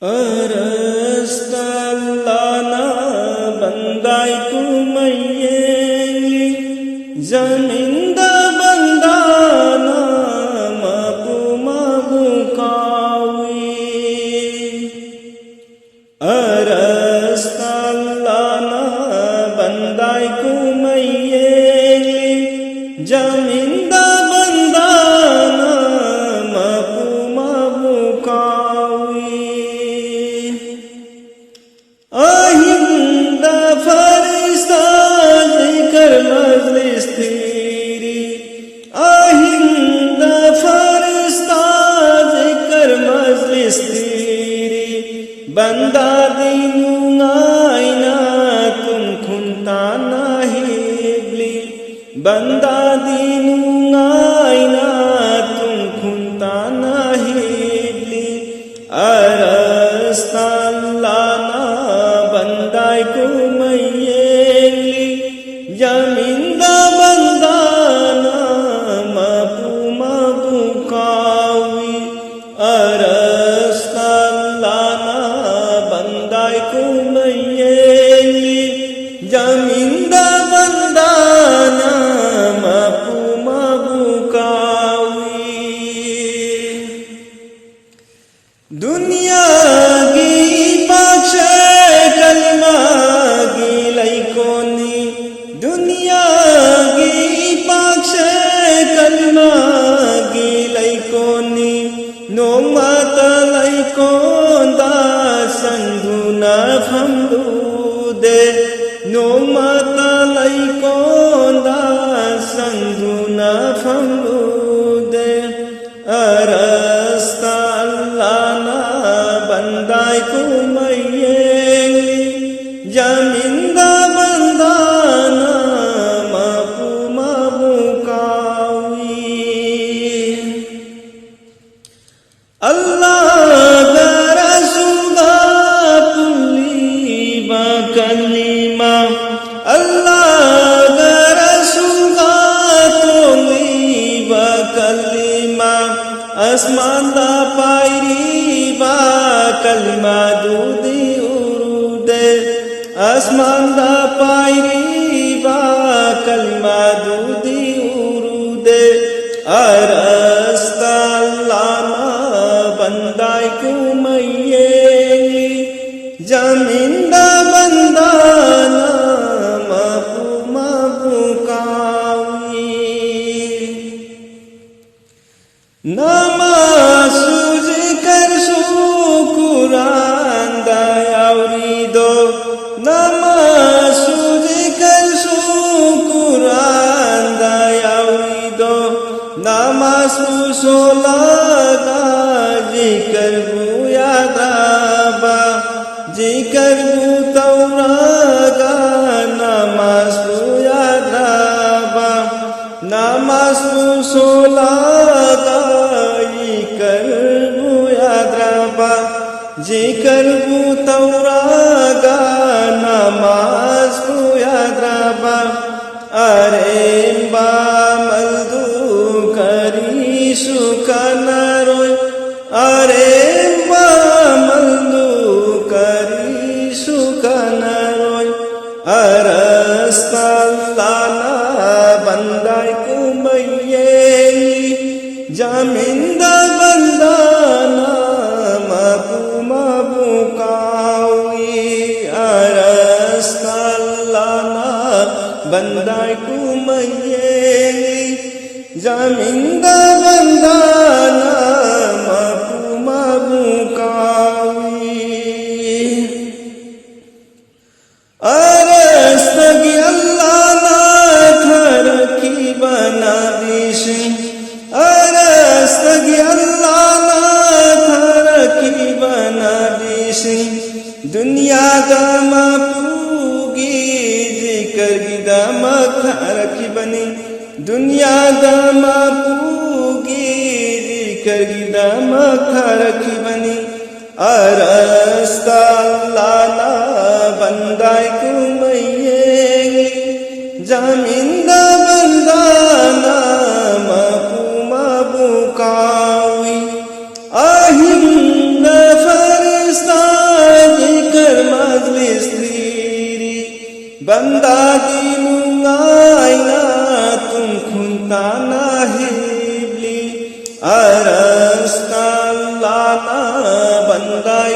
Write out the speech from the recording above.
Arastallana bandai kumayeli zaminda bandana mabukawi. Arastallana bandai kumayeli zaminda bandana mabukawi. Ahinda farista zikr majlis teri, ahinda farista zikr majlis teri, banda dinunga ina tum khunta nahi bli, banda dinunga ina tum khunta nahi bli. Arastallana bandai kumayeli zaminda bandana mabukawi. Arastallana bandai kumayeli zaminda bandana mabukawi. Dunia gi pakshe kalma gi laikoni, dunia gi pakshe kalma gi laikoni, no mata laikonda sanduna famlude, no mata laikonda sanduna famlude. Arastallana bandai kumayeli zaminda bandana mabukawi. Allah garasuga pulli ba kalima, Allah garasuga toli ba kalima, asman da pairi ba kalima dudi urude, asman da pairi ba kalima dudi urude. Arastallana bandai kumayeli zaminda bandana mabukawi. Namaz zikr syukuran dayaurido, namaz zikr syukuran dayaurido, namaz solaga zikr buyadaba, zikr butauraga namaz buyadaba, namaz solaga zikr bu tauraga namaz bu yadraba. Aremba maldu kari sukanaroy, aremba maldu kari sukanaroy. Arastallana bandai kumayeli zaminda bandana mabukawi. Arastallana bandai kumayeli zaminda bandana mabukawi. Arastagi Allana tharki banadishi, arastagi Allana tharki banadishi, dunya dama pugi zikr gidama tharki bani, dunya dama pugi zikr gidama tharki bani. Arastallana bandai kumayeli zaminda bandana mabukawi. Ahinda farista Bandagi nungai na tum khunta na hibli arasta lana bandai